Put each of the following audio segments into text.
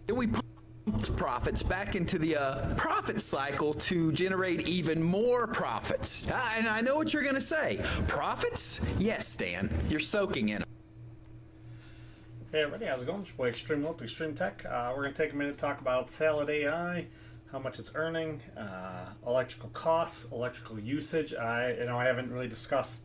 Then we pump profits back into the profit cycle to generate even more profits. And I know what you're going to say. Profits? Yes, Stan. You're soaking in them. Hey everybody, how's it going? It's your boy ExtrmWill with Extreme Tech. We're going to take a minute to talk about Salad AI, how much it's earning, electrical costs, electrical usage. I haven't really discussed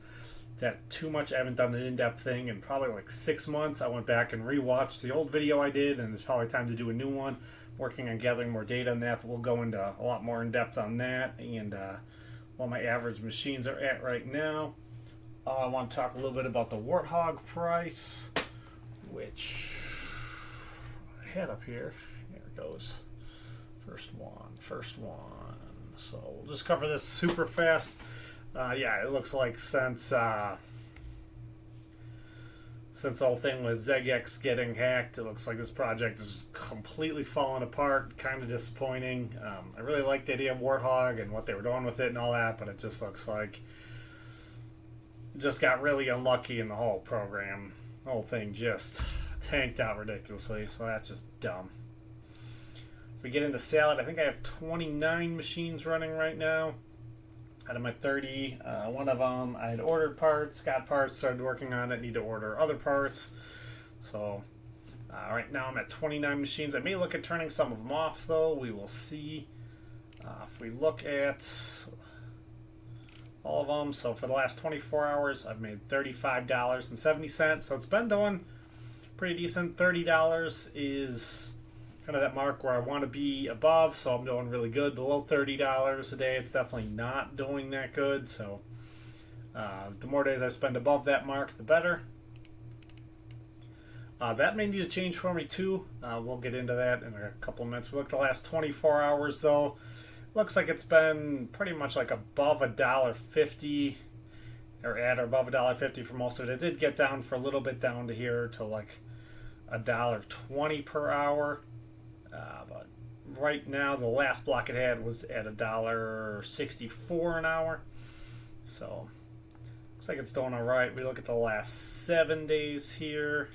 that too much. I haven't done an in-depth thing in probably like 6 months. I went back and rewatched the old video I did, and it's probably time to do a new one. Working on gathering more data on that, but we'll go into a lot more in depth on that and what my average machines are at right now. I want to talk a little bit about the Warthog price, which I had up here. Here it goes. First one. So we'll just cover this super fast. Yeah, it looks like since the whole thing with ZegX getting hacked, it looks like this project is completely falling apart. Kind of disappointing. I really liked the idea of Warthog and what they were doing with it and all that, but it just looks like it just got really unlucky in the whole program. The whole thing just tanked out ridiculously, so that's just dumb. If we get into Salad, I think I have 29 machines running right now out of my 30. One of them I had ordered parts, got parts, started working on it, need to order other parts. So right now I'm at 29 machines. I may look at turning some of them off though. We will see. If we look at all of them, so for the last 24 hours I've made $35.70. So it's been doing pretty decent. $30 is kind of that mark where I want to be above, so I'm doing really good. Below $30 a day, it's definitely not doing that good. So the more days I spend above that mark, the better. That may need to change for me too. We'll get into that in a couple of minutes. We look at the last 24 hours though. Looks like it's been pretty much like above $1.50 or at or above $1.50 for most of it. It did get down for a little bit down to here to like $1.20 per hour. But right now the last block it had was at $1.64 an hour. So looks like it's doing all right. We look at the last 7 days here.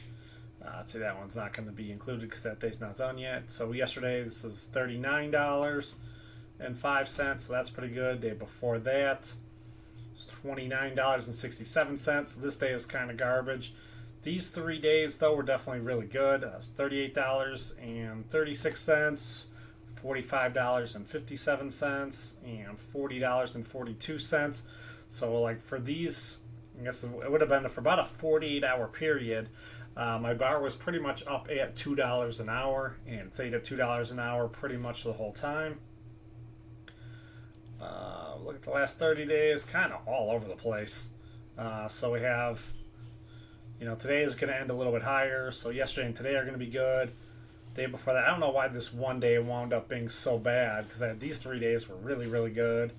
Let's see, that one's not going to be included because that day's not done yet. So yesterday this is $39.05, so that's pretty good. The day before that it's $29.67. So this day is kind of garbage. These 3 days though were definitely really good. It's $38.36, $45.57, and $40.42. So like for these, I guess it would have been for about a 48-hour period. My bar was pretty much up at $2 an hour, and it stayed at $2 an hour pretty much the whole time. Look at the last 30 days, kind of all over the place. So we have, today is going to end a little bit higher. So yesterday and today are going to be good. Day before that, I don't know why this one day wound up being so bad, because these 3 days were really, really good.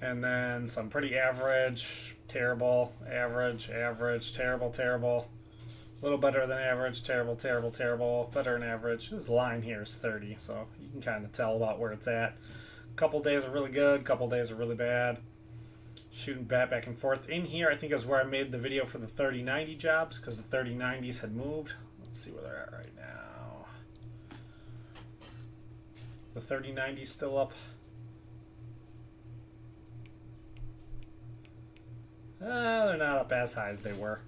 And then some pretty average, terrible, average, average, terrible, terrible. A little better than average, terrible, terrible, terrible, better than average. This line here is 30, so you can kind of tell about where it's at. A couple days are really good, a couple days are really bad. Shooting back and forth. In here, I think is where I made the video for the 3090 jobs, because the 3090s had moved. Let's see where they're at right now. The 3090's still up. They're not up as high as they were.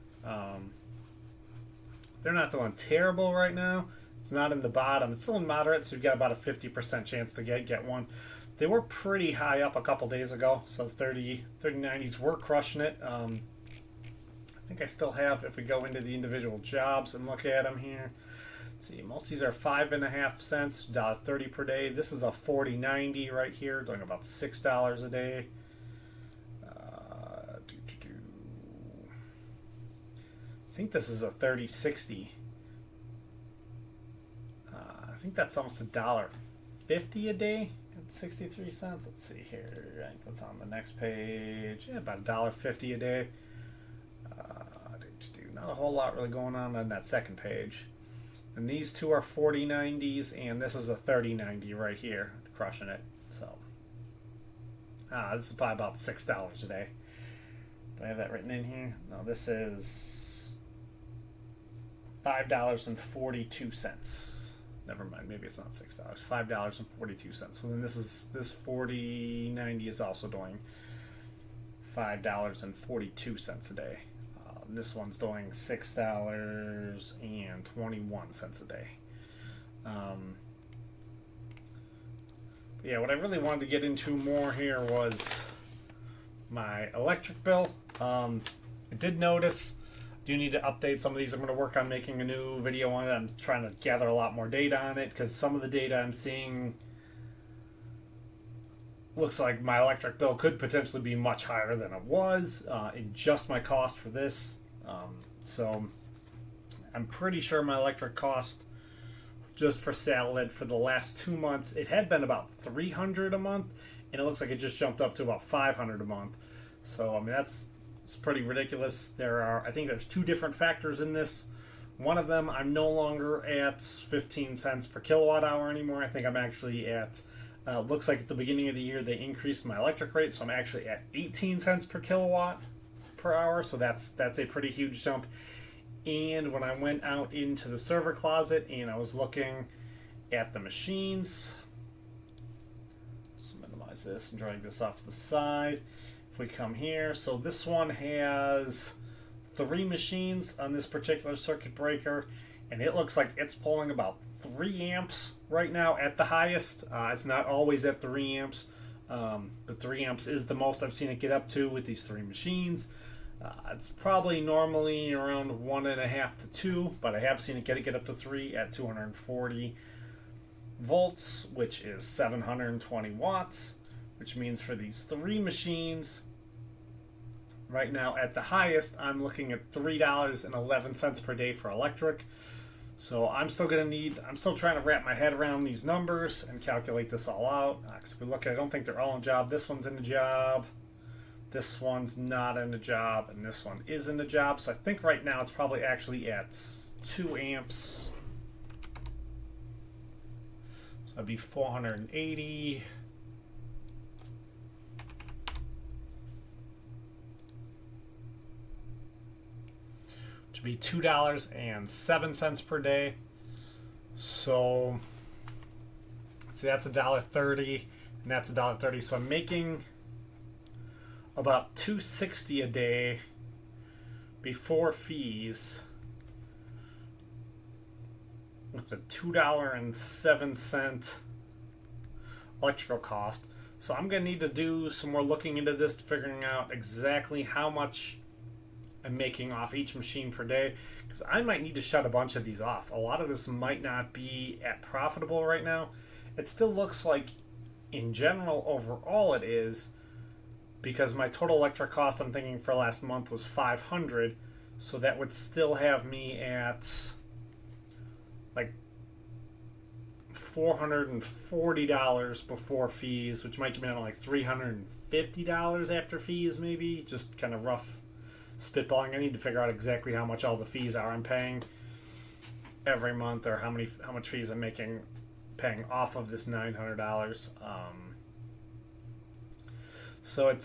They're not doing terrible right now. It's not in the bottom. It's still in moderate, so you've got about a 50% chance to get one. They were pretty high up a couple days ago, so 3090s were crushing it. I think I still have, if we go into the individual jobs and look at them here. Let's see, most of these are 5.5 cents, $1.30 per day. This is a 4090 right here, doing about $6 a day. I think this is a 3060. I think that's almost $1.50 a day at 63 cents. Let's see here. I think that's on the next page. Yeah, about $1.50 a day. Not a whole lot really going on that second page. And these two are 4090s, and this is a 3090 right here, crushing it. So this is probably about $6 a day. Do I have that written in here? No, this is $5.42. never mind, maybe it's not $6, $5.42. So then this 4090 is also doing $5.42 a day. This one's doing $6.21 a day. Yeah, what I really wanted to get into more here was my electric bill. I did notice, do need to update some of these. I'm going to work on making a new video on it. I'm trying to gather a lot more data on it because some of the data I'm seeing looks like my electric bill could potentially be much higher than it was in just my cost for this. So I'm pretty sure my electric cost just for satellite for the last 2 months, it had been about $300 a month, and it looks like it just jumped up to about $500 a month. So I mean it's pretty ridiculous. I think there's 2 different factors in this. One of them, I'm no longer at 15 cents per kilowatt hour anymore. I think I'm actually at looks like at the beginning of the year they increased my electric rate, so I'm actually at 18 cents per kilowatt per hour. So that's a pretty huge jump. And when I went out into the server closet and I was looking at the machines, let's minimize this and drag this off to the side. If we come here, so this one has 3 machines on this particular circuit breaker, and it looks like it's pulling about 3 amps right now at the highest. It's not always at 3 amps, but 3 amps is the most I've seen it get up to with these 3 machines. It's probably normally around 1.5 to 2, but I have seen it get up to 3 at 240 volts, which is 720 watts, which means for these 3 machines, right now at the highest, I'm looking at $3.11 per day for electric. So I'm still trying to wrap my head around these numbers and calculate this all out. Because if we look at it, I don't think they're all in job. This one's in the job. This one's not in the job, and this one is in the job. So I think right now it's probably actually at 2 amps. So that'd be 480. Which would be $2.07 per day. So see, that's $1.30, and that's $1.30. So I'm making about $2.60 a day before fees with the $2.07 electrical cost. So I'm going to need to do some more looking into this, figuring out exactly how much I'm making off each machine per day, because I might need to shut a bunch of these off. A lot of this might not be at profitable right now. It still looks like in general overall it is, because my total electric cost I'm thinking for last month was $500, so that would still have me at like $440 before fees, which might come in at like $350 after fees, maybe. Just kind of rough spitballing. I need to figure out exactly how much all the fees are I'm paying every month, or how much fees I'm paying off of this $900. So I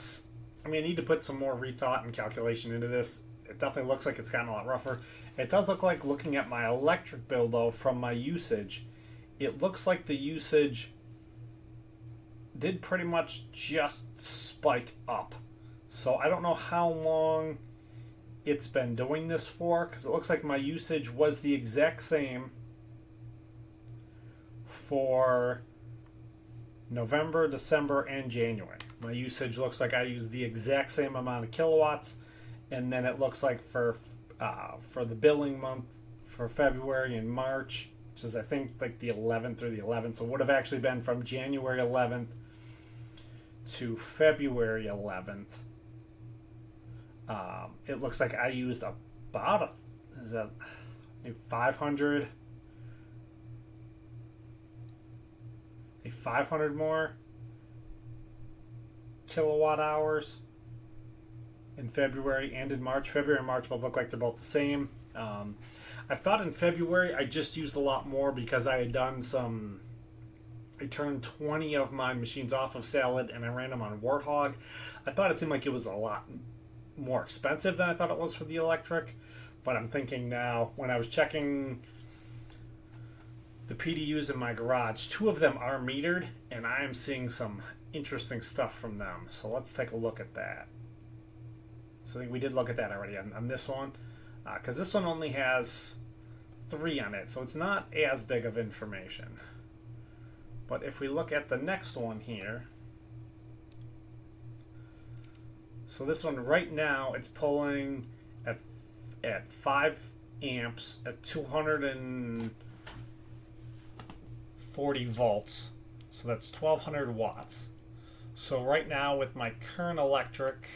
need to put some more rethought and calculation into this. It definitely looks like it's gotten a lot rougher. It does look like, looking at my electric bill though, from my usage, it looks like the usage did pretty much just spike up. So I don't know how long it's been doing this for, because it looks like my usage was the exact same for November, December, and January. My usage looks like I used the exact same amount of kilowatts, and then it looks like for the billing month for February and March, which is I think like the 11th or the 11th, so it would have actually been from January 11th to February 11th. It looks like I used about 500 more kilowatt hours in February and in March. February and March both look like they're both the same. I thought in February I just used a lot more because I had done I turned 20 of my machines off of Salad and I ran them on Warthog. I thought it seemed like it was a lot more expensive than I thought it was for the electric, but I'm thinking now, when I was checking the PDUs in my garage. 2 of them are metered, and I am seeing some interesting stuff from them. So let's take a look at that. So I think we did look at that already on this one, because this one only has 3 on it, so it's not as big of information. But if we look at the next one here, so this one right now it's pulling at 5 amps at 240 volts, so that's 1200 watts. So right now with my current electric,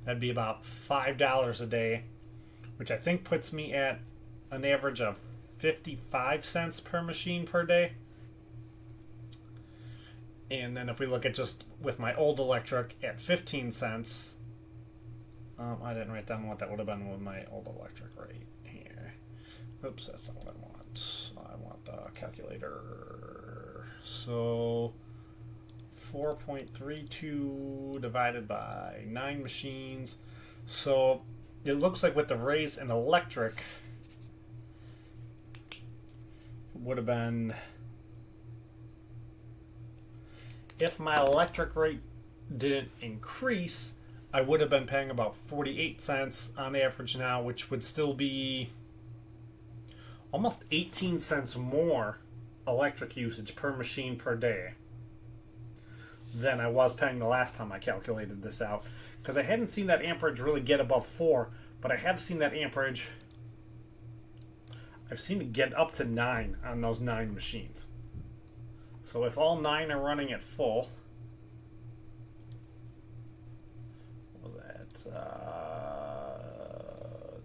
that'd be about $5 a day, which I think puts me at an average of 55 cents per machine per day. And then if we look at just with my old electric at 15 cents, I didn't write down what that would have been with my old electric right here. Oops, that's not what I want. I want the calculator. So 4.32 divided by 9 machines. So it looks like with the raise in electric, it would have been, if my electric rate didn't increase, I would have been paying about 48 cents on average now, which would still be almost 18 cents more electric usage per machine per day than I was paying the last time I calculated this out. Because I hadn't seen that amperage really get above 4, but I have seen that amperage, I've seen it get up to 9 on those 9 machines. So if all 9 are running at full, what was that?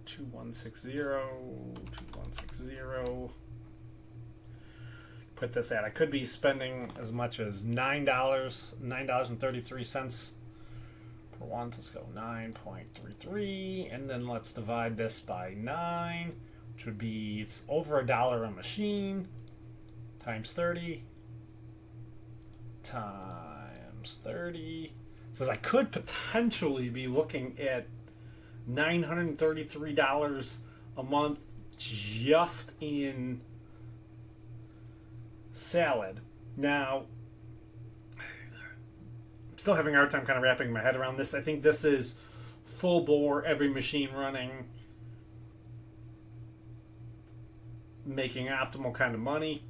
2160, 2160. Put this at, I could be spending as much as $9.33 per one. Let's go 9.33, and then let's divide this by 9, which would be, it's over $1 a machine, times 30 times 30. It says I could potentially be looking at $933 a month just in salad. Now, I'm still having a hard time kind of wrapping my head around this. I think this is full bore, every machine running, making optimal kind of money.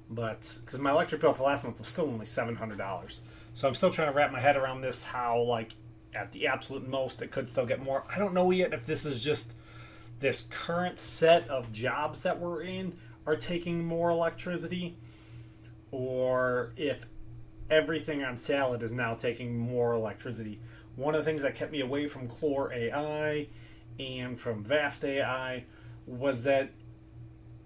But because my electric bill for last month was still only $700, so I'm still trying to wrap my head around this, how like at the absolute most it could still get more. I don't know yet if this is just this current set of jobs that we're in are taking more electricity, or if everything on salad is now taking more electricity. One of the things that kept me away from Chlor AI and from Vast AI was that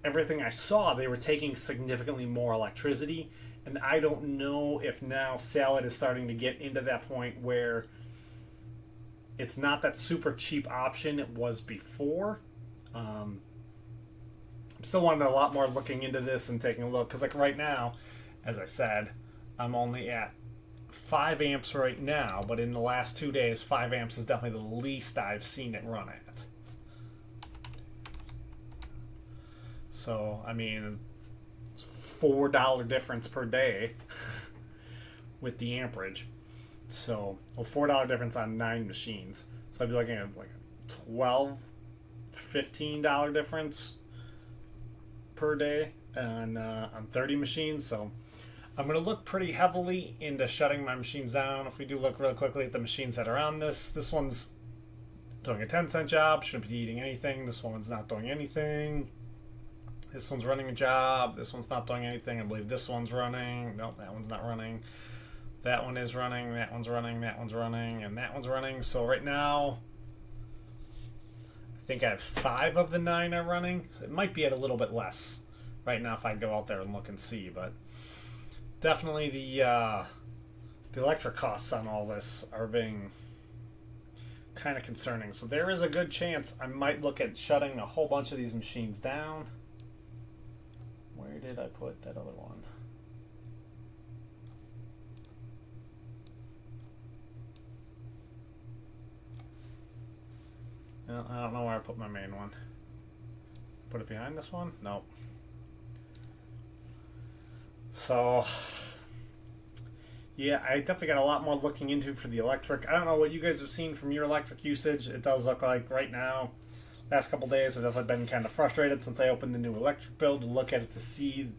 everything I saw, they were taking significantly more electricity, and I don't know if now salad is starting to get into that point where it's not that super cheap option it was before. I'm still wanting a lot more looking into this and taking a look, because like right now, as I said, I'm only at 5 amps right now, but in the last 2 days, 5 amps is definitely the least I've seen it run at. So, I mean, it's $4 difference per day with the amperage. So, a $4 difference on 9 machines. So I'd be looking at like a $12, $15 difference per day on 30 machines. So I'm going to look pretty heavily into shutting my machines down. If we do look real quickly at the machines that are on this one's doing a 10-cent job, shouldn't be eating anything. This one's not doing anything. This one's running a job. This one's not doing anything. I believe this one's running. Nope, that one's not running. That one is running. That one's running. That one's running. And that one's running. So right now, I think I have 5 of the 9 are running. So it might be at a little bit less right now if I go out there and look and see. But definitely the electric costs on all this are being kind of concerning. So there is a good chance I might look at shutting a whole bunch of these machines down. Where did I put that other one? No, I don't know where I put my main one. Put it behind this one? Nope. So, yeah, I definitely got a lot more looking into for the electric. I don't know what you guys have seen from your electric usage. It does look like right now, last couple days, I've definitely been kind of frustrated since I opened the new electric bill to look at it to see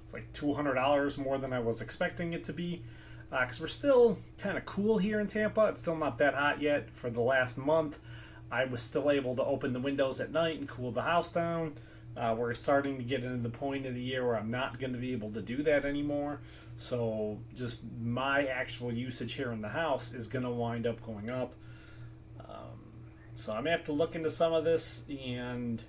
it's like $200 more than I was expecting it to be. Because we're still kind of cool here in Tampa. It's still not that hot yet. For the last month, I was still able to open the windows at night and cool the house down. We're starting to get into the point of the year where I'm not going to be able to do that anymore. So just my actual usage here in the house is going to wind up going up. So I may have to look into some of this, and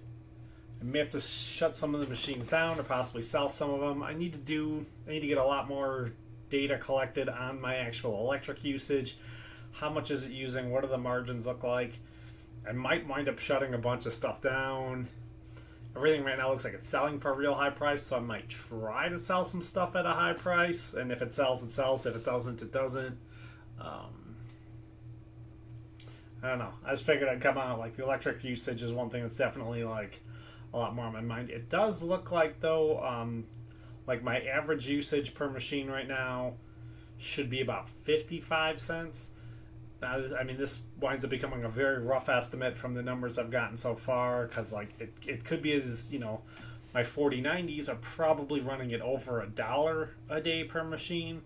I may have to shut some of the machines down or possibly sell some of them. I need to get a lot more data collected on my actual electric usage. How much is it using? What do the margins look like? I might wind up shutting a bunch of stuff down. Everything right now looks like it's selling for a real high price, so I might try to sell some stuff at a high price. And if it sells, it sells. If it doesn't, it doesn't. I don't know. I just figured I'd come out. Like, the electric usage is one thing that's definitely like a lot more on my mind. It does look like, though, like my average usage per machine right now should be about 55 cents. Now, I mean, this winds up becoming a very rough estimate from the numbers I've gotten so far, because like it could be as, you know, my 4090s are probably running it over $1 a day per machine.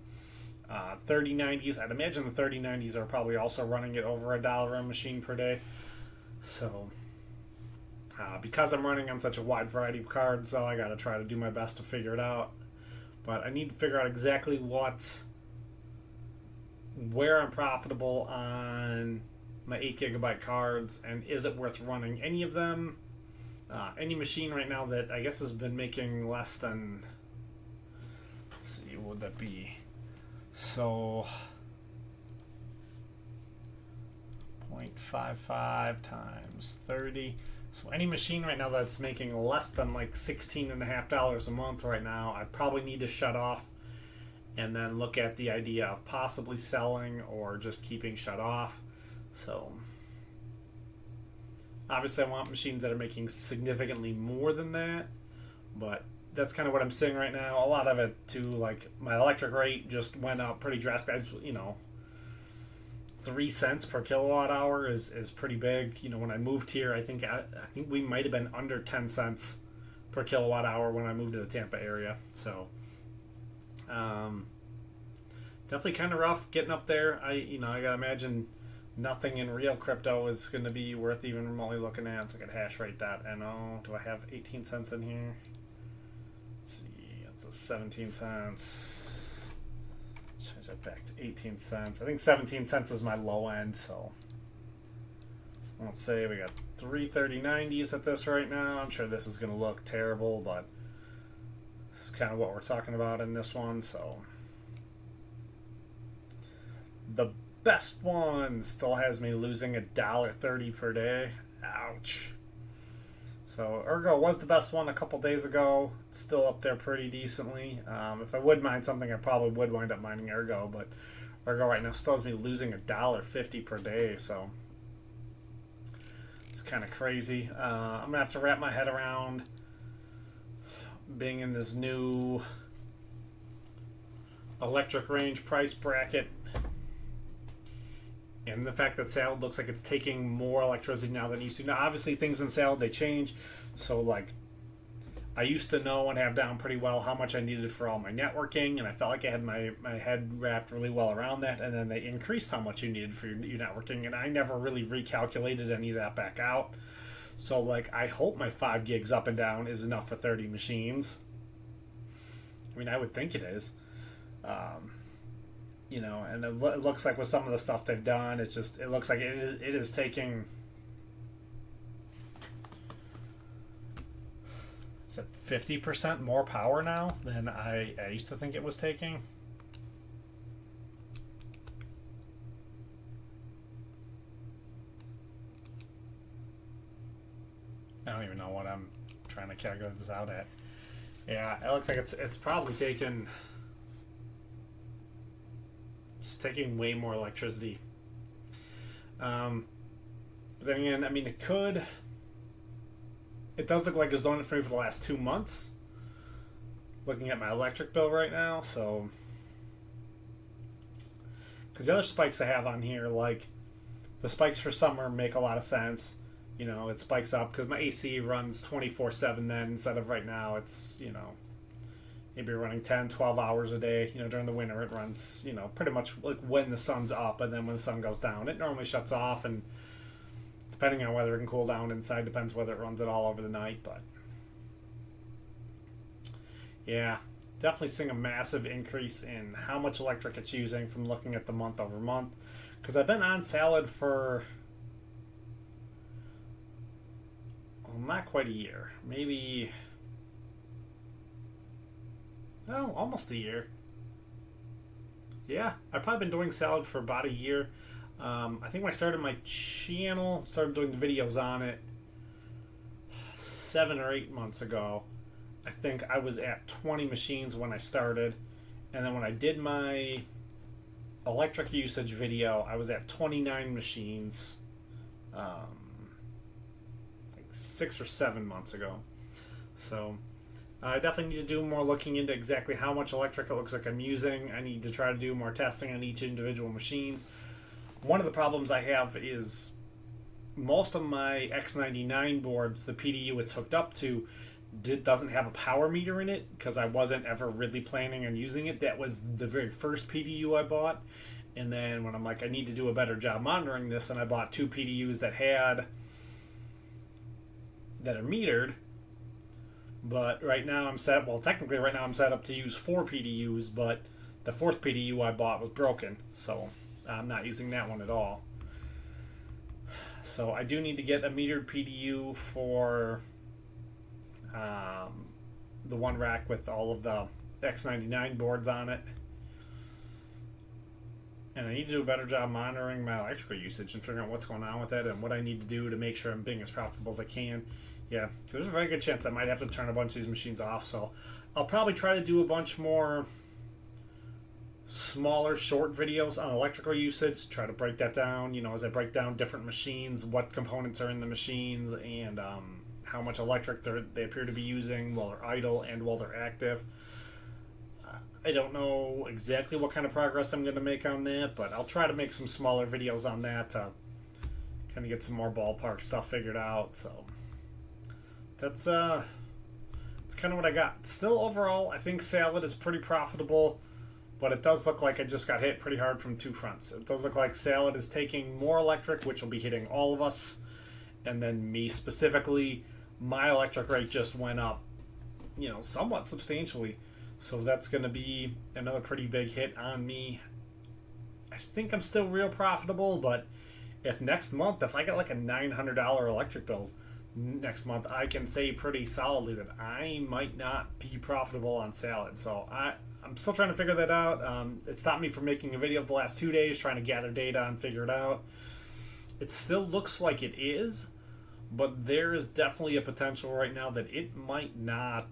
3090s, I'd imagine the 3090s are probably also running it over $1 a machine per day. So because I'm running on such a wide variety of cards, though, I got to try to do my best to figure it out. But I need to figure out exactly where I'm profitable on my 8 GB cards, and is it worth running any of them? Any machine right now that I guess has been making less than, let's see, what would that be? So 0.55 times 30. So any machine right now that's making less than like $16.50 a month right now, I probably need to shut off and then look at the idea of possibly selling or just keeping shut off. So obviously I want machines that are making significantly more than that, but that's kind of what I'm seeing right now. A lot of it too, like my electric rate just went up pretty drastically. You know, 3 cents per kilowatt hour is pretty big. You know, when I moved here, I think we might have been under 10 cents per kilowatt hour when I moved to the Tampa area. So definitely kind of rough getting up there. I gotta imagine nothing in real crypto is going to be worth even remotely looking at. So I could hash rate that. NO. Do I have 18 cents in here? Let's see, that's a 17 cents. Change that back to 18 cents. I think 17 cents is my low end. So let's say we got 330.90s at this right now. I'm sure this is going to look terrible, but this is kind of what we're talking about in this one. So the best one still has me losing $1.30 per day. Ouch. So Ergo was the best one a couple days ago. It's still up there pretty decently. If I would mine something, I probably would wind up mining Ergo, but Ergo right now still has me losing $1.50 per day. So it's kind of crazy. I'm gonna have to wrap my head around being in this new electric range price bracket, and the fact that Salad looks like it's taking more electricity now than it used to. Now, obviously, things in Salad, they change. So, like, I used to know and have down pretty well how much I needed for all my networking, and I felt like I had my head wrapped really well around that. And then they increased how much you needed for your networking, and I never really recalculated any of that back out. So, like, I hope my 5 gigs up and down is enough for 30 machines. I mean, I would think it is. You know, and it looks like with some of the stuff they've done, it looks like it is taking, is it 50% more power now than I used to think it was taking? I don't even know what I'm trying to calculate this out at. Yeah, it looks like it's probably taking way more electricity. But then again, I mean, it does look like it's doing it for me for the last 2 months. looking at my electric bill right now. So, because the other spikes I have on here, like the spikes for summer, make a lot of sense. You know, it spikes up because my AC runs 24/7 then, instead of right now it's, you know, maybe running 10, 12 hours a day. You know, during the winter it runs, you know, pretty much like when the sun's up, and then when the sun goes down, it normally shuts off, and depending on whether it can cool down inside, depends whether it runs it all over the night. But yeah, definitely seeing a massive increase in how much electric it's using from looking at the month over month. Because I've been on Salad for, well, not quite a year. Maybe, oh, almost a year. Yeah, I've probably been doing Salad for about a year. I think when I started my channel, started doing the videos on it 7 or 8 months ago. I think I was at 20 machines when I started, and then when I did my electric usage video, I was at 29 machines, like 6 or 7 months ago. So I definitely need to do more looking into exactly how much electric it looks like I'm using. I need to try to do more testing on each individual machines. One of the problems I have is most of my X99 boards, the PDU it's hooked up to, doesn't have a power meter in it, because I wasn't ever really planning on using it. That was the very first PDU I bought, and then when I'm like, I need to do a better job monitoring this, and I bought 2 PDUs that are metered. But right now I'm set, well, technically right now I'm set up to use 4 PDUs, but the 4th PDU I bought was broken, so I'm not using that one at all. So I do need to get a metered PDU for the one rack with all of the X99 boards on it. And I need to do a better job monitoring my electrical usage and figuring out what's going on with it and what I need to do to make sure I'm being as profitable as I can. Yeah, there's a very good chance I might have to turn a bunch of these machines off, so I'll probably try to do a bunch more smaller, short videos on electrical usage, try to break that down, you know, as I break down different machines, what components are in the machines, and how much electric they appear to be using while they're idle and while they're active. I don't know exactly what kind of progress I'm going to make on that, but I'll try to make some smaller videos on that to kind of get some more ballpark stuff figured out. So that's kind of what I got. Still, overall, I think Salad is pretty profitable, but it does look like I just got hit pretty hard from 2 fronts. It does look like Salad is taking more electric, which will be hitting all of us, and then me specifically, my electric rate just went up, you know, somewhat substantially. So that's going to be another pretty big hit on me. I think I'm still real profitable, but if next month, if I get like a $900 electric bill next month, I can say pretty solidly that I might not be profitable on Salad. So I'm still trying to figure that out. It stopped me from making a video the last 2 days, trying to gather data and figure it out. It still looks like it is, but there is definitely a potential right now that it might not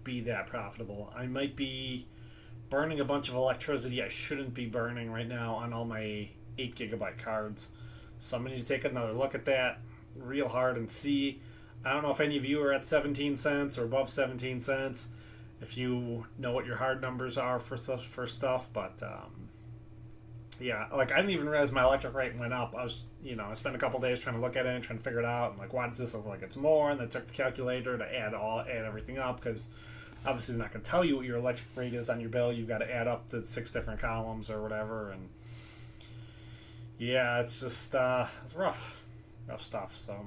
be that profitable. I might be burning a bunch of electricity I shouldn't be burning right now on all my 8 gigabyte cards. So I'm going to need to take another look at that real hard and see. I don't know if any of you are at 17 cents or above 17 cents, if you know what your hard numbers are for stuff, but yeah, like I didn't even realize my electric rate went up. I spent a couple days trying to look at it and trying to figure it out. And like, why does this look like it's more? And then took the calculator to add everything up, because obviously they're not going to tell you what your electric rate is on your bill. You've got to add up the 6 different columns or whatever. And yeah, it's just it's rough stuff. So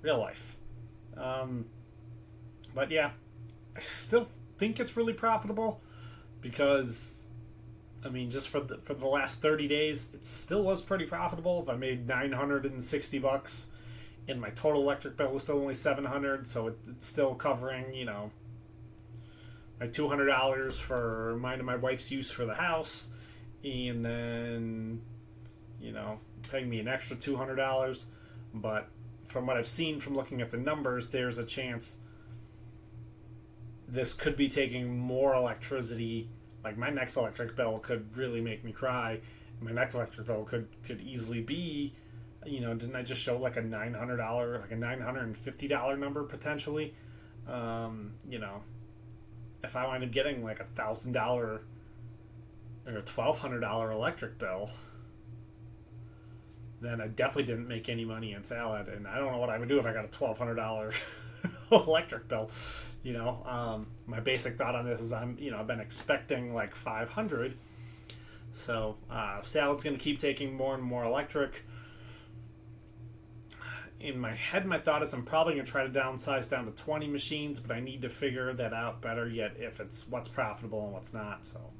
real life. But yeah, I still think it's really profitable, because I mean, just for the last 30 days, it still was pretty profitable. If I made $960 and my total electric bill was still only $700, so it's still covering, you know, my $200 for mine and my wife's use for the house, and then, you know, paying me an extra $200. But from what I've seen from looking at the numbers, there's a chance this could be taking more electricity. Like, my next electric bill could really make me cry. My next electric bill could easily be, you know, didn't I just show like a $900, like a $950 number potentially? You know, if I wind up getting like $1,000 or a $1,200 electric bill, then I definitely didn't make any money in salad, and I don't know what I would do if I got a $1,200 electric bill. You know, my basic thought on this is I've been expecting like 500. So salad's going to keep taking more and more electric. In my head, my thought is I'm probably going to try to downsize down to 20 machines, but I need to figure that out better yet, if it's what's profitable and what's not. So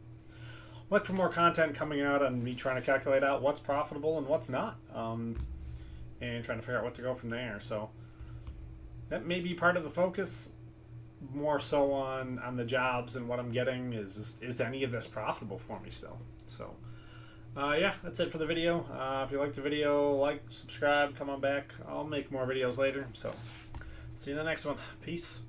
look for more content coming out on me trying to calculate out what's profitable and what's not, and trying to figure out what to go from there. So that may be part of the focus, more so on the jobs and what I'm getting. Is any of this profitable for me still? So yeah, that's it for the video. If you liked the video, like, subscribe, come on back. I'll make more videos later. So see you in the next one. Peace.